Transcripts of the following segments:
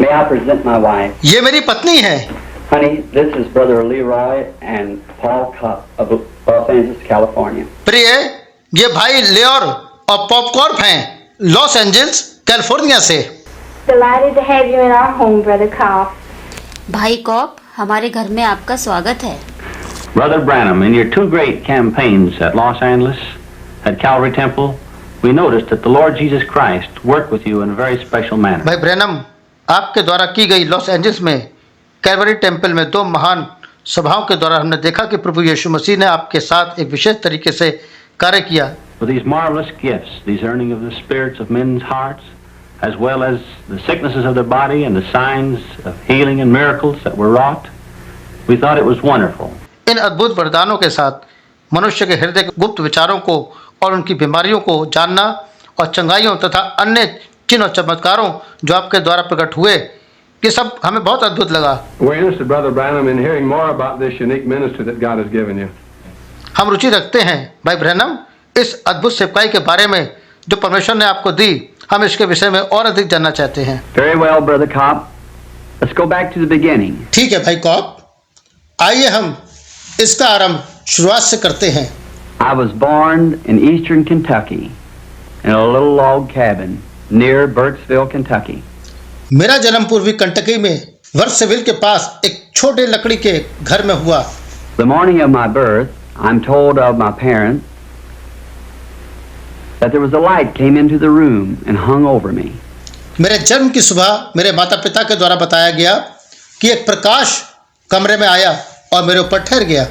May I present my wife? ये मेरी पत्नी है। Honey, this is Brother Leroy and Paul Kopp of Los Angeles, California. प्रिय, ये भाई लेयर और पॉपकॉर्न हैं, लॉस एंजल्स, कैलिफोर्निया से। Delighted to have you in our home, Brother Kopp. भाई कॉप, हमारे घर में आपका स्वागत है। Brother Branham, in your two great campaigns at Los Angeles, at Calvary Temple, we noticed that the Lord Jesus Christ worked with you in a very special manner. भाई Branham, आपके द्वारा की गई लॉस एंजल्स में Calvary temple में 2 महान सभाओं के द्वारा हमने देखा कि प्रभु यीशु मसीह ने आपके साथ एक विशेष तरीके से कार्य किया। With these marvelous gifts, these earning of the spirits of men's hearts, as well as the sicknesses of their body and the signs of healing and miracles that were wrought, we thought it was wonderful. इन अद्भुत वरदानों के साथ मनुष्य के हृदय के गुप्त विचारों को और उनकी बीमारियों को जानना और चंगाइयों तथा अन्य चिन्ह और चमत्कारों जो आपके द्वारा प्रकट हुए, ये सब हमें बहुत अद्भुत लगा। We're interested, Brother Branham, in hearing more about this unique ministry that God has given you. हम रुचि रखते हैं भाई ब्रैनम इस अद्भुत सेवकाई के बारे में जो परमेश्वर ने आपको दी। हम इसके विषय में और अधिक जानना चाहते हैं। Very well, Brother Kopp. Let's go back to the beginning. ठीक है भाई कॉप, आइए हम इसका आरंभ शुरुआत से करते हैं। I was born in eastern Kentucky in a little log cabin near Burkesville, Kentucky. मेरा जन्म पूर्वी कंटकी में वर्सेविल के पास एक छोटे लकड़ी के घर में हुआ। The morning of my birth, I'm told of my parents that there was a light came into the room and hung over me. मेरे जन्म की सुबह मेरे माता पिता के द्वारा बताया गया कि एक प्रकाश कमरे में आया और मेरे ऊपर ठहर गया।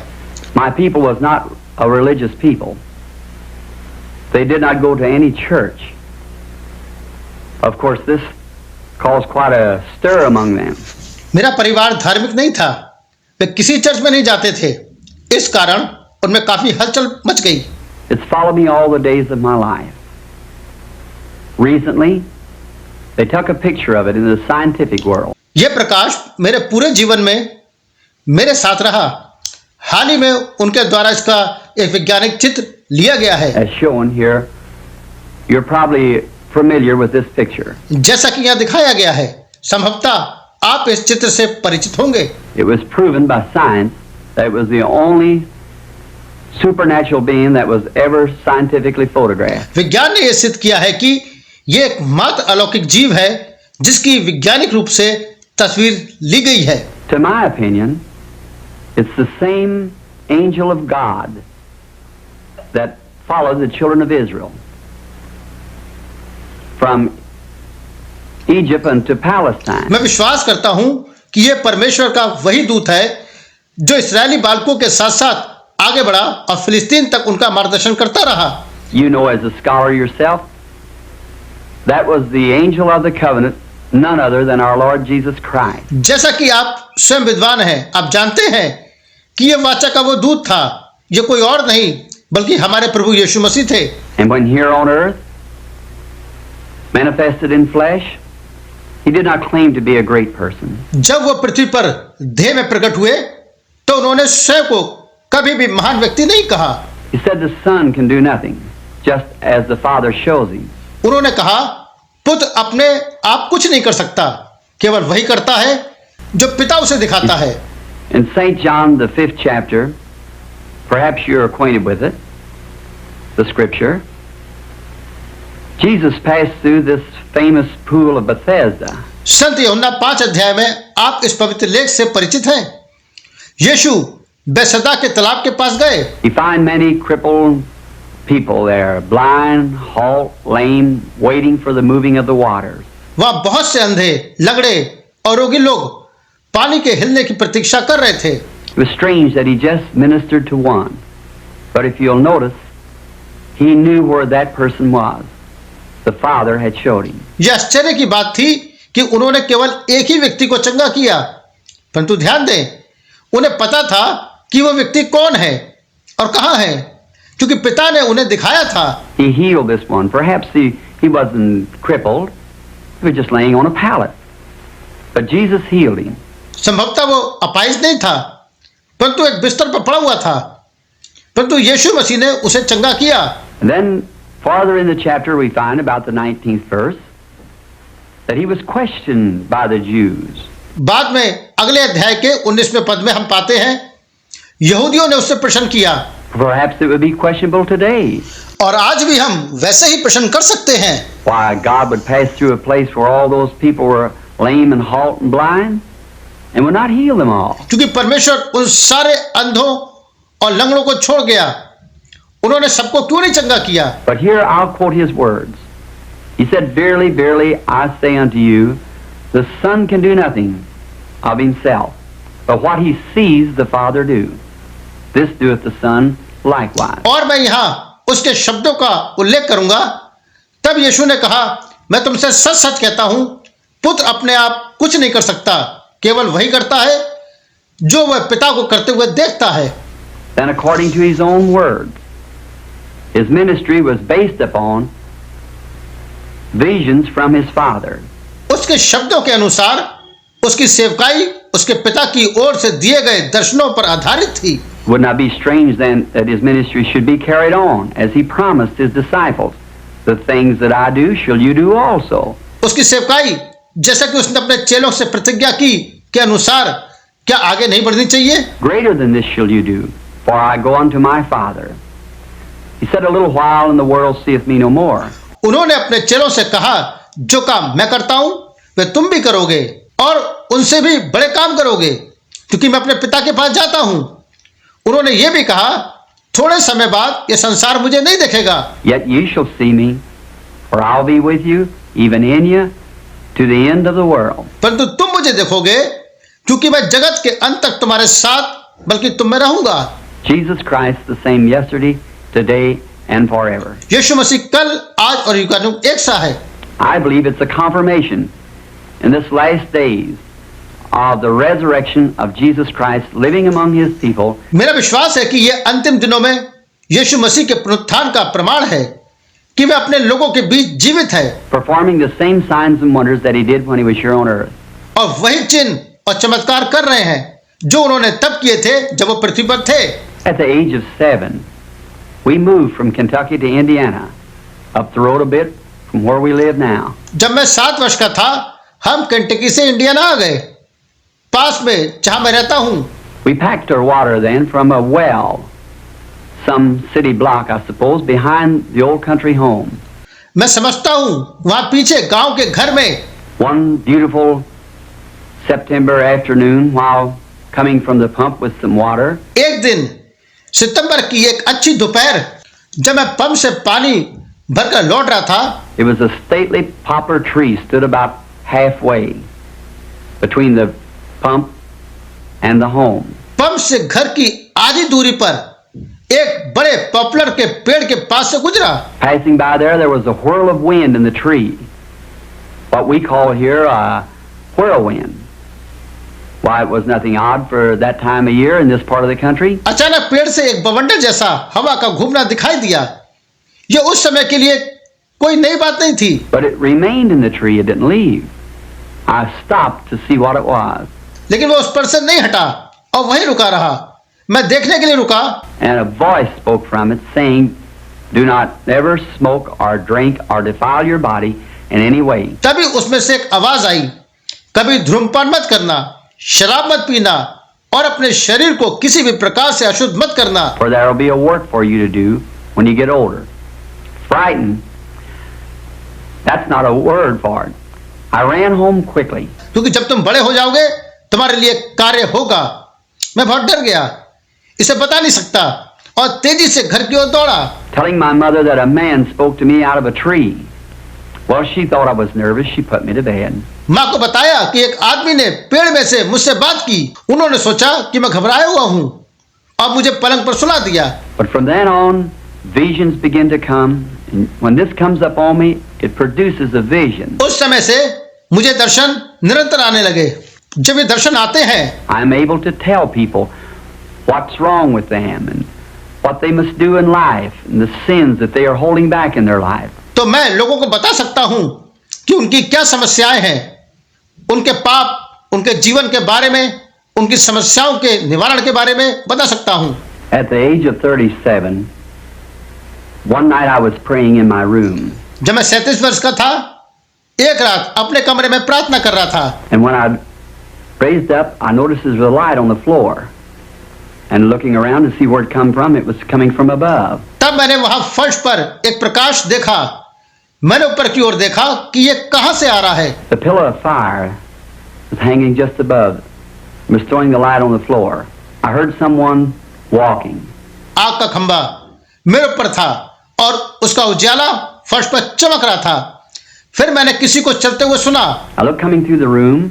My people was not a religious people. They did not go to any church. Of course, this caused quite a stir among them. मेरा परिवार धार्मिक नहीं था, वे किसी चर्च में नहीं जाते थे, इस कारण उनमें काफी हलचल मच गई। It's followed me all the days of my life. Recently, they took a picture of it in the scientific world. ये प्रकाश मेरे पूरे जीवन में मेरे साथ रहा। हाल ही में उनके द्वारा इसका एक वैज्ञानिक चित्र लिया गया है। As shown here, you're probably familiar with this picture. जैसा कि यहाँ दिखाया गया है, संभवतः आप इस चित्र से परिचित होंगे। It was proven by science that it was the only supernatural being that was ever scientifically photographed. विज्ञान ने यह सिद्ध किया है कि ये एकमात्र अलौकिक जीव है जिसकी वैज्ञानिक रूप से तस्वीर ली गई है। To my opinion, it's the same angel of God that followed the children of Israel from Egypt unto Palestine. मैं विश्वास करता हूं कि यह परमेश्वर का वही दूत है जो इस्राएली बालकों के साथ साथ आगे बढ़ा और फिलिस्तीन तक उनका मार्गदर्शन करता रहा। You know, as a scholar yourself, that was the angel of the covenant, none other than our Lord Jesus Christ. जैसा कि आप स्वयं विद्वान हैं, आप जानते हैं कि यह वाचा का वो दूत था, ये कोई और नहीं बल्कि हमारे प्रभु यीशु मसीह थे। And when here on earth, manifested in flesh, he did not claim to be a great person. जब वो पृथ्वी पर देह में प्रकट हुए तो उन्होंने स्वयं को कभी भी महान व्यक्ति नहीं कहा। He said the Son can do nothing, just as the Father shows him. उन्होंने कहा पुत्र अपने आप कुछ नहीं कर सकता, केवल वही करता है जो पिता उसे दिखाता है। In St. John, the 5th chapter, perhaps you're acquainted with it, the scripture, Jesus passed through this famous pool of Bethesda. संत यूहन्ना 5 अध्याय में आप इस पवित्र लेख से परिचित हैं। यीशु बेसदा के तालाब के पास गए। You find many crippled people there, blind, halt, lame, waiting for the moving of the waters. वहाँ बहुत से अंधे, लगड़े और रोगी लोग पानी के हिलने की प्रतीक्षा कर रहे थे। It was strange that he just ministered to one, but if you'll notice, he knew where that person was. The Father had showed him. यह आश्चर्य की बात थी कि उन्होंने केवल एक ही व्यक्ति को चंगा किया, परंतु ध्यान दें, उन्हें पता था कि वो व्यक्ति कौन है और कहाँ है, क्योंकि पिता ने उन्हें दिखाया था। He healed this one. Perhaps he wasn't crippled. He was just laying on a pallet. But Jesus healed him. संभवतः वो अपाहिज नहीं था, परंतु एक बिस्तर पर पड़ा हुआ था, परंतु यीशु मसीह ने उसे चंगा किया। And then farther in the chapter we find about the 19th verse that he was questioned by the Jews. बाद में अगले अध्याय के 19वें पद में हम पाते हैं यहूदियों ने उससे प्रश्न किया, Perhaps it would be questionable today और आज भी हम वैसे ही प्रश्न कर सकते हैं, why God would pass through a place where all those people were lame and halt and blind and would not heal them all. क्योंकि परमेश्वर उन सारे अंधों और लंगड़ों को छोड़ गया, उन्होंने सबको क्यों नहीं चंगा किया? But here I'll quote his words. He said, Verily, verily, I say unto you, the Son can do nothing of himself, but what he sees the Father do, this doeth the Son likewise. और मैं यहाँ उसके शब्दों का उल्लेख करूंगा। तब यीशु ने कहा, मैं तुमसे सच सच कहता हूं, पुत्र अपने आप कुछ नहीं कर सकता, केवल वही करता है जो वह पिता को करते हुए देखता है। Then according to his own words, his ministry was based upon visions from his Father. उसके शब्दों के अनुसार उसकी सेवकाई उसके पिता की ओर से दिए गए दर्शनों पर आधारित थी। Would not be strange then that his ministry should be carried on as he promised his disciples, the things that I do shall you do also. उसकी सेवकाई जैसा कि उसने अपने चेलों से प्रतिज्ञा की के अनुसार क्या आगे नहीं बढ़नी चाहिए? Greater than this shall you do, for I go unto my Father. He said, A little while and the world seeth me no more. उन्होंने अपने चेलों से कहा, जो काम मैं करता हूं वे तुम भी करोगे और उनसे भी बड़े काम करोगे, क्योंकि मैं अपने पिता के पास जाता हूं। उन्होंने ये भी कहा, थोड़े समय बाद ये संसार मुझे नहीं देखेगा, Yet ye shall see me, for I'll be with you, even in you, to the end of the world. परंतु तुम मुझे देखोगे, क्योंकि मैं जगत के अंत तक तुम्हारे साथ बल्कि तुम में रहूंगा। Jesus Christ the same yesterday, today, and forever. यीशु मसीह कल, आज और युगानुग एक सा है। I believe it's a confirmation in this last days of the resurrection of Jesus Christ living among his people. मेरा विश्वास है कि यह अंतिम दिनों में यीशु मसीह के पुनरुत्थान का प्रमाण है कि वे अपने लोगों के बीच जीवित है, performing the same signs and wonders that he did when he was here on earth. और वही चिन्ह और चमत्कार कर रहे हैं जो उन्होंने तब किए थे जब वो पृथ्वी पर थे। At the age of 7, we moved from Kentucky to Indiana, up the road a bit from where we live now. जब मैं 7 वर्ष का था, हम केंटकी से इंडियाना आ गए, पास में जहां मैं रहता हूं। We packed our water then from a well, some city block, I suppose, behind the old country home. मैं समझता हूं वहां पीछे गांव के घर में One beautiful September afternoon, while coming from the pump with some water, एक दिन सितंबर की एक अच्छी दोपहर जब मैं पंप से पानी भरकर लौट रहा था, it was a stately poplar tree stood about halfway between the pump and the home. Pump से घर की आधी दूरी पर एक बड़े पॉपुलर के पेड़ के पास से गुजरा। Passing by there was a whirl of wind in the tree, what we call here a whirlwind. Why, it was nothing odd for that time of year in this part of the country. अचानक पेड़ से एक बवंडर जैसा हवा का घूमना दिखाई दिया। यह उस समय के लिए कोई नई बात नहीं थी, But it remained in the tree, it didn't leave. I stopped to see what it was, लेकिन वो उस पर से नहीं हटा और वहीं रुका रहा। मैं देखने के लिए रुका and a voice spoke from it saying, Do not ever smoke or drink or defile your body in any way. तभी उसमें से एक आवाज आई, कभी धूम्रपान मत करना, शराब मत पीना और अपने शरीर को किसी भी प्रकार से अशुद्ध मत करना, For there will be a work for you to do when you get older. Frightened, that's not a word for it. I ran home quickly. क्योंकि जब तुम बड़े हो जाओगे तुम्हारे लिए कार्य होगा। मैं बहुत डर गया, इसे बता नहीं सकता, और तेजी से घर की ओर दौड़ा। Telling my mother that a man spoke to me out of a tree. Well, she thought I was nervous. She put me to bed. माँ को बताया कि एक आदमी ने पेड़ में से मुझसे बात की। उन्होंने सोचा कि मैं घबराया हुआ हूँ और मुझे पलंग पर सुला दिया। But from then on, visions begin to come. And when this comes up on me, it produces a vision. उस समय से मुझे दर्शन निरंतर आने लगे। जब ये दर्शन आते हैं, I'm able to tell people what's wrong with them and what they must do in life and the sins that they are holding back in their life. तो मैं लोगों को बता सकता हूँ कि उनकी क्या समस्याएं हैं, उनके पाप, उनके जीवन के बारे में, उनकी समस्याओं के निवारण के बारे में बता सकता हूँ। At the age of 37, one night I was praying in my room. जब मैं 37 वर्ष का था, एक रात अपने कमरे में प्रार्थना कर रहा था। And when I raised up, I noticed there was a light on the floor. And looking around to see where it come from, it was coming from above. तब मैंने वहां फर्श पर एक प्रकाश देखा। मैंने ऊपर की ओर देखा कि ये कहां से आ रहा है। The pillar of fire was hanging just above. It was throwing the light on the floor. I heard someone walking. आग का खंभा मेरे ऊपर था और उसका उजाला फर्श पर चमक रहा था। फिर मैंने किसी को चलते हुए सुना। I looked coming through the room.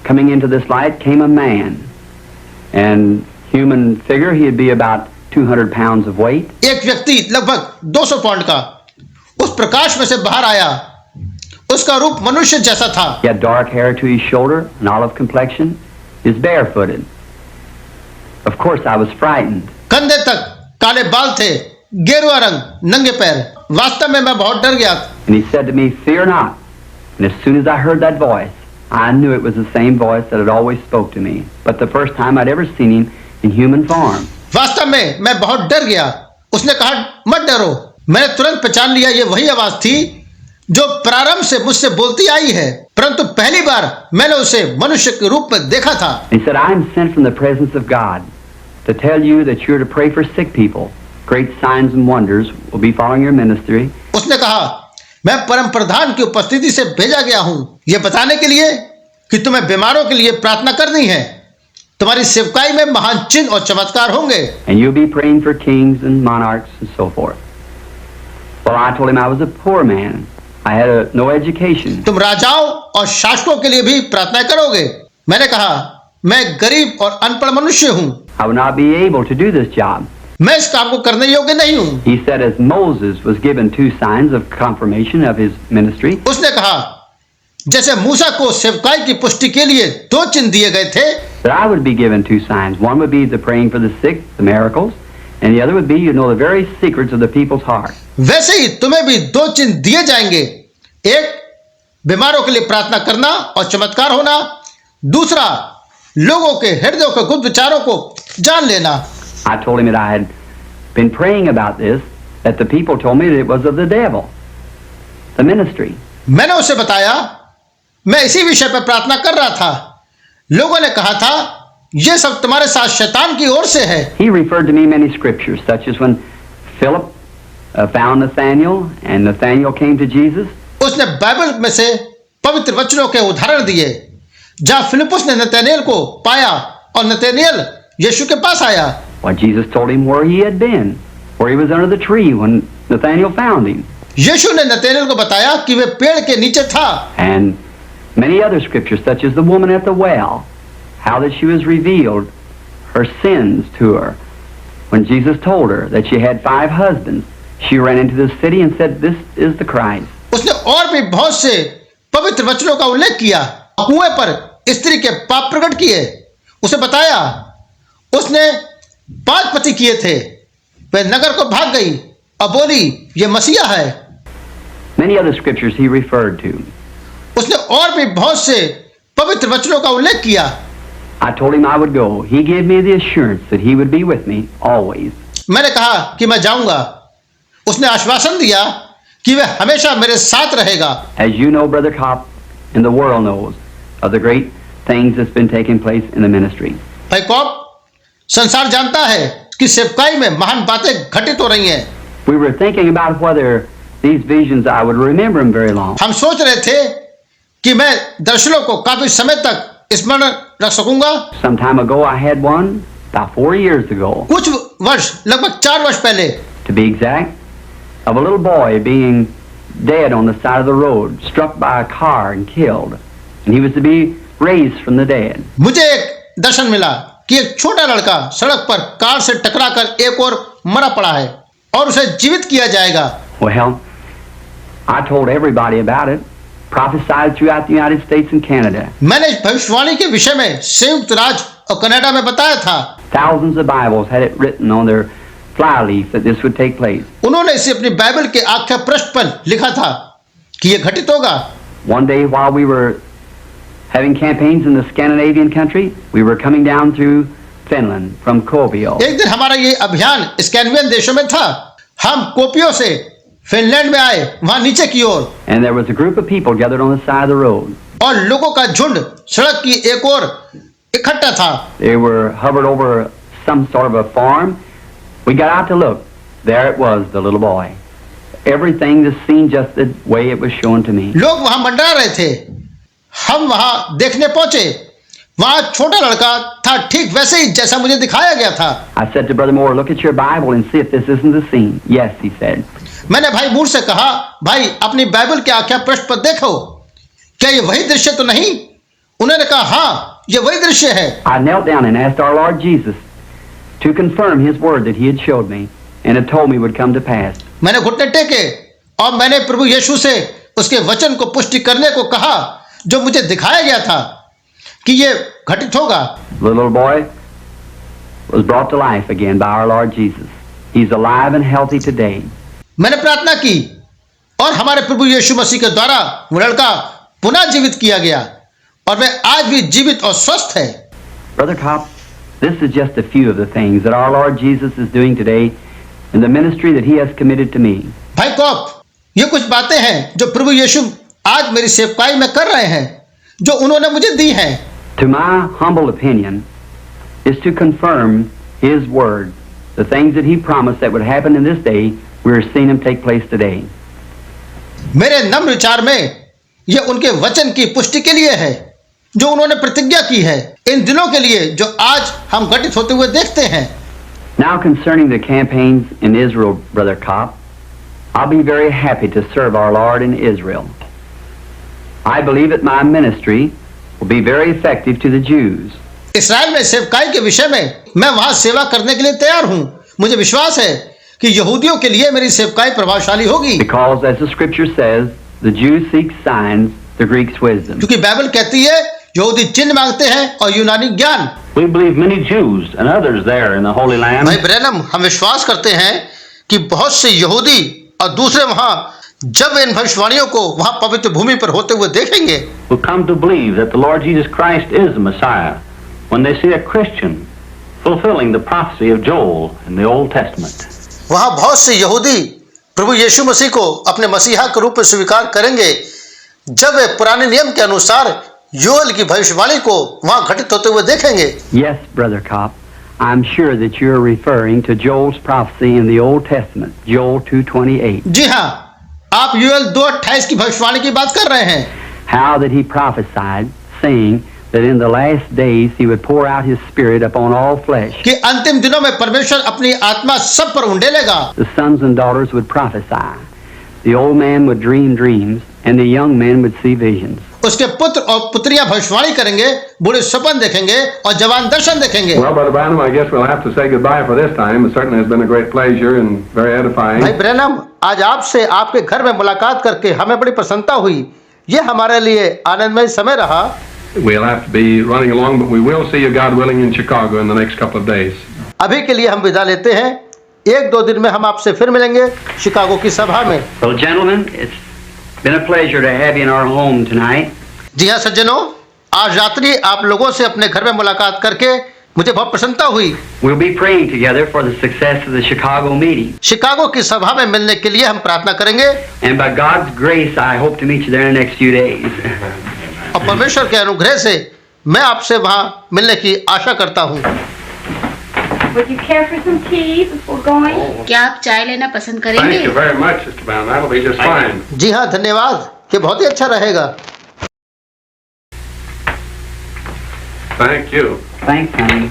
Coming into this light came a man. And human figure, he'd be about 200 pounds of weight. एक व्यक्ति लगभग 200 पाउंड का उस प्रकाश में से बाहर आया। उसका रूप मनुष्य जैसा था। He had dark hair to his shoulder, an olive complexion. He was barefooted. Of course, I was frightened. कंधे तक काले बाल थे, गेरुआ रंग, नंगे पैर। वास्तव में मैं बहुत डर गया। And he said to me, "Fear not." And as soon as I heard that voice, I knew it was the same voice that had always spoke to me, but the first time I'd ever seen him in human form. वास्तव में मैं बहुत डर गया। उसने कहा, मत डरो। मैंने तुरंत पहचान लिया ये वही आवाज थी जो प्रारंभ से मुझसे बोलती आई है, परंतु पहली बार मैंने उसे मनुष्य के रूप में देखा था। He said, "I am sent from the presence of God to tell you that you're to pray for sick people. Great signs and wonders will be following your ministry." उसने कहा, मैं परम प्रधान की उपस्थिति से भेजा गया हूं यह बताने के लिए कि तुम्हें बीमारों के लिए प्रार्थना करनी है। तुम्हारी सेवकाई में महान चिन्ह और चमत्कार होंगे। And you'll be praying for kings and monarchs and so forth. Well, I told him I was a poor man. I had no education. तुम राजाओं और शासकों के लिए भी प्रार्थना करोगे। मैंने कहा, मैं गरीब और अनपढ़ मनुष्य हूं। I would not be able to do this job. मैं इस काम को करने योग्य नहीं हूं। He said, as Moses was given 2 signs of confirmation of his ministry, उसने कहा, जैसे मूसा को सेवकाई की पुष्टि के लिए 2 चिन्ह दिए गए थे, that I would be given 2 signs. One would be the praying for the sick, the miracles, and the other would be, you know, the very secrets of the people's heart. वैसे ही तुम्हें भी 2 चिन्ह दिए जाएंगे। एक, बीमारों के लिए प्रार्थना करना और चमत्कार होना। दूसरा, लोगों के हृदयों के गुप्त विचारों को जान लेना। I told him that I had been praying about this, that the people told me that it was of the devil, the ministry. मैंने उसे बताया, मैं इसी विषय पर प्रार्थना कर रहा था। लोगों ने कहा था, यह सब तुम्हारे साथ शैतान की ओर से है। He referred to me many scriptures, such as when Philip found Nathaniel, and Nathaniel came to Jesus. उसने बाइबल में से पवित्र वचनों के उदाहरण दिए, जहां फिलिपुस ने नतनेल को पाया और नतनेल यीशु के पास आया। Well, Jesus told him where he had been, where he was under the tree when Nathaniel found him. यीशु ने नतनेल को बताया कि वे पेड़ के नीचे था। And many other scriptures, such as the woman at the well, how that she was revealed her sins to her. When Jesus told her that she had 5 husbands, she ran into the city and said, "This is the Christ." उसने और भी बहुत से पवित्र वचनों का उल्लेख किया। कुएं पर स्त्री के पाप प्रकट किए। उसे बताया, उसने 5 पति किए थे, वह नगर को भाग गई और बोली, ये मसीहा है। Many other scriptures he referred to. उसने और भी बहुत से पवित्र वचनों का उल्लेख किया। I told him I would go. He gave me the assurance that he would be with me always. मैंने कहा कि मैं जाऊंगा। उसने आश्वासन दिया कि वह हमेशा मेरे साथ रहेगा। As you know, Brother Kopp, and the world knows of the great things that's been taking place in the ministry. भाई कॉप, संसार जानता है कि सेवकाई में महान बातें घटित हो रही हैं। We were thinking about whether these visions, I would remember them very long. हम सोच रहे थे कि मैं दर्शनों को काफी समय तक स्मरण रख सकूंगा। Some time ago I had one, about 4 years ago, कुछ वर्ष, लगभग 4 वर्ष पहले, to be exact, of a little boy being dead on the side of the road, struck by a car and killed. And he was to be raised from the dead. मुझे एक दर्शन मिला कि एक छोटा लड़का सड़क पर कार से टकराकर एक और मरा पड़ा है और उसे जीवित किया जाएगा। Well, I told everybody about it, prophesied throughout the United States and Canada. मैंने इस भविष्यवाणी के विषय में संयुक्त राज्य और कनाडा में बताया था। Thousands of Bibles had it written on their flyleaf that this would take place. उन्होंने इसे अपनी बाइबल के आख्या पृष्ठ पर लिखा था कि यह घटित होगा। One day while we were having campaigns in the Scandinavian country, we were coming down through Finland from Kuopio. एक दिन हमारा ये अभियान स्कैंडिनेवियन देशों में था। हम कोपियो से फिनलैंड में आए, वहां नीचे की ओर, and there was a group of people gathered on the side of the road. और लोगों का झुंड सड़क की एक ओर इकट्ठा था। They were hovered over some sort of a farm. We got out to look. There it was, the little boy. Everything, the scene just the way it was shown to me. लोग वहां मंडरा रहे थे, हम वहां देखने पहुंचे, वहां छोटा लड़का था ठीक वैसे ही जैसा मुझे दिखाया गया था। I said to Brother Moore, look at your Bible and see if this isn't the scene. Yes, he said. मैंने भाई मूर से कहा, भाई अपनी बाइबल के आख्या पृष्ठ पर देखो, क्या ये वही दृश्य तो नहीं? उन्होंने कहा, हाँ, ये वही दृश्य है। I knelt down and asked our Lord Jesus to confirm His word that He had showed me and had told me would come to pass. मैंने घुटने टेके और मैंने प्रभु यीशु से उसके वचन को पुष्टि करने को कहा जो मुझे दिखाया गया था कि ये घटित होगा। The little boy was brought to life again by our Lord Jesus. He's alive and healthy today. मैंने प्रार्थना की और हमारे प्रभु यीशु मसीह के द्वारा वो लड़का पुनः जीवित किया गया और वह आज भी जीवित और स्वस्थ है। Brother Kopp, this is just a few of the things that our Lord Jesus is doing today in the ministry that He has committed to me. भाई कॉप, ये कुछ बातें हैं जो प्रभु यीशु आज मेरी सेवकाई में कर रहे हैं, जो उन्होंने मुझे दी हैं। To my humble opinion, is to confirm His word. The things that He promised that would happen in this day, we're seeing them take place today. मेरे नम्र विचार में ये उनके वचन की पुष्टि के लिए है जो उन्होंने प्रतिज्ञा की है इन दिनों के लिए जो आज हम घटित होते हुए देखते हैं। Now concerning the campaigns in Israel, Brother Kopp, I'll be very happy to serve our Lord in Israel. I believe that my ministry will be very effective to the Jews. इस्राएल में सेवकाई के विषय में मैं वहां सेवा करने के लिए तैयार हूं। मुझे विश्वास है कि यहूदियों के लिए मेरी सेवकाई प्रभावशाली होगी। Because as the scripture says, the Jews seek signs, the Greeks wisdom. क्योंकि बाइबल कहती है यहूदी चिन्ह मांगते हैं और यूनानी ज्ञान। We believe many Jews and others there in the Holy Land भाई ब्रैनम, हम विश्वास करते हैं कि बहुत से यहूदी और दूसरे वहां जब इन भविष्यवाणियों को वहां पवित्र भूमि पर होते हुए देखेंगे, will come to believe that the Lord Jesus Christ is the Messiah when they see a Christian fulfilling the prophecy of Joel in the Old Testament. वहां बहुत से यहूदी प्रभु यीशु मसीह को अपने मसीहा के रूप में स्वीकार करेंगे जब वे पुराने नियम के अनुसार योएल की भविष्यवाणी को वहां घटित होते हुए देखेंगे। Yes, Brother Kopp, I'm sure that you're referring to Joel's prophecy in the Old Testament, Joel 2:28. जी हाँ, आप योएल 2:28 की भविष्यवाणी की बात कर रहे हैं। How that he prophesied, saying that in the last days he would pour out his spirit upon all flesh. कि अंतिम दिनों में परमेश्वर अपनी आत्मा सब पर उंडेलेगा। The sons and daughters would prophesy. The old man would dream dreams, and the young men would see visions. उसके पुत्र और पुत्रियां भविष्यवाणी करेंगे, बूढ़े स्वप्न देखेंगे और जवान दर्शन देखेंगे। Well, Brother Branham, I guess we'll have to say goodbye for this time. It certainly has been a great pleasure and very edifying. भाई ब्रैनम, आज आपसे आपके घर में मुलाकात करके हमें बड़ी प्रसन्नता हुई। ये हमारे लिए आनंदमय समय रहा। We'll have to be running along, but we will see you, God willing, in Chicago in the next couple of days. अभी के लिए हम विदा लेते हैं। 1-2 दिन में हम आपसे फिर मिलेंगे शिकागो की सभा में। Well, gentlemen, it's been a pleasure to have you in our home tonight. जी हाँ सज्जनों, आज रात्रि आप लोगों से अपने घर में मुलाकात करके मुझे बहुत प्रसन्नता हुई। We'll be praying together for the success of the Chicago meeting. Chicago की सभा में मिलने के लिए हम प्रार्थना करेंगे And by God's grace, I hope to meet you there in the next few days. और परमेश्वर के अनुग्रह से मैं आपसे वहां मिलने की आशा करता हूँ। Would you care for some tea before going? क्या आप चाय लेना पसंद Thank करेंगे? you very much, Mr. Brown. That'll be just fine. जी हाँ, धन्यवाद, ये बहुत ही अच्छा रहेगा। Thank you. Thanks, honey.